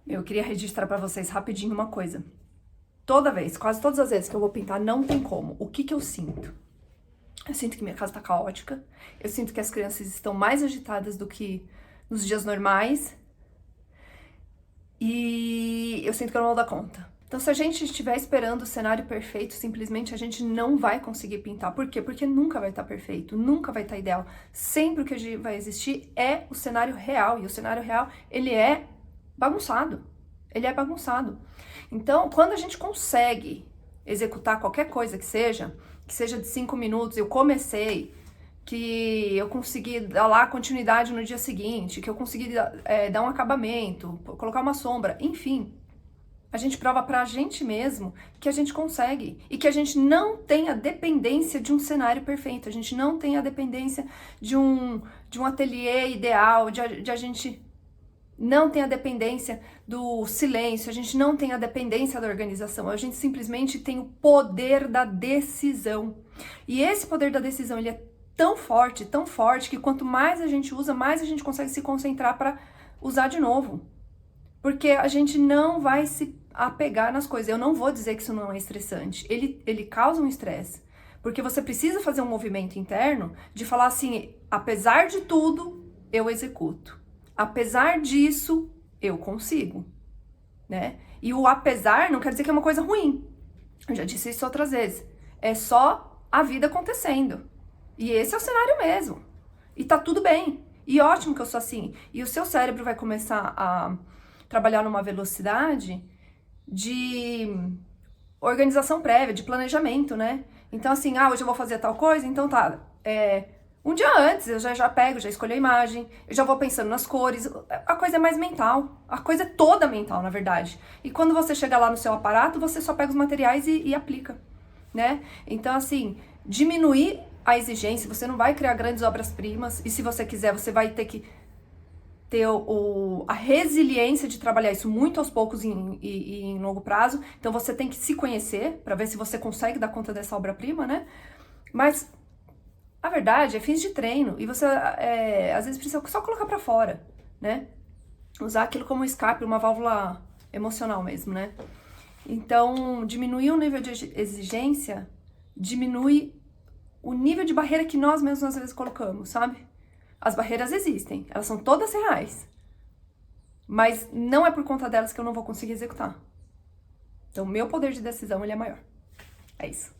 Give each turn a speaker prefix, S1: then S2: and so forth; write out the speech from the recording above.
S1: Eu queria registrar pra vocês rapidinho uma coisa. Toda vez, quase todas as vezes que eu vou pintar, não tem como. O que que eu sinto? Eu sinto que minha casa tá caótica. Eu sinto que as crianças estão mais agitadas do que nos dias normais. E eu sinto que eu não vou dar conta. Então, se a gente estiver esperando o cenário perfeito, simplesmente a gente não vai conseguir pintar. Por quê? Porque nunca vai estar perfeito, nunca vai estar ideal. Sempre o que vai existir é o cenário real. E o cenário real, ele é bagunçado. Ele é bagunçado. Então, quando a gente consegue executar qualquer coisa que seja de 5 minutos, eu comecei, que eu consegui dar lá continuidade no dia seguinte, que eu consegui dar um acabamento, colocar uma sombra, enfim. A gente prova pra gente mesmo que a gente consegue e que a gente não tem a dependência de um cenário perfeito, a gente não tem a dependência de um ateliê ideal, de a gente não tem a dependência do silêncio, a gente não tem a dependência da organização, a gente simplesmente tem o poder da decisão. E esse poder da decisão, ele é tão forte, que quanto mais a gente usa, mais a gente consegue se concentrar para usar de novo. Porque a gente não vai se apegar nas coisas. Eu não vou dizer que isso não é estressante. Ele causa um estresse. Porque você precisa fazer um movimento interno de falar assim, apesar de tudo, eu executo. Apesar disso, eu consigo, né? E o apesar não quer dizer que é uma coisa ruim. Eu já disse isso outras vezes. É só a vida acontecendo. E esse é o cenário mesmo. E tá tudo bem. E ótimo que eu sou assim. E o seu cérebro vai começar a trabalhar numa velocidade de organização prévia, de planejamento, né? Então assim, hoje eu vou fazer tal coisa, então tá. Um dia antes eu já pego, já escolho a imagem, eu já vou pensando nas cores, a coisa é mais mental, a coisa é toda mental, na verdade. E quando você chega lá no seu aparato, você só pega os materiais e aplica, né? Então assim, diminuir a exigência, você não vai criar grandes obras-primas, e se você quiser, você vai ter que ter a resiliência de trabalhar isso muito aos poucos e em longo prazo. Então você tem que se conhecer para ver se você consegue dar conta dessa obra-prima, né? Mas a verdade é fins de treino e você às vezes precisa só colocar para fora, né? Usar aquilo como um escape, uma válvula emocional mesmo, né? Então, diminuir o nível de exigência diminui o nível de barreira que nós mesmos às vezes colocamos, sabe? As barreiras existem, elas são todas reais. Mas não é por conta delas que eu não vou conseguir executar. Então, meu poder de decisão, ele é maior. É isso.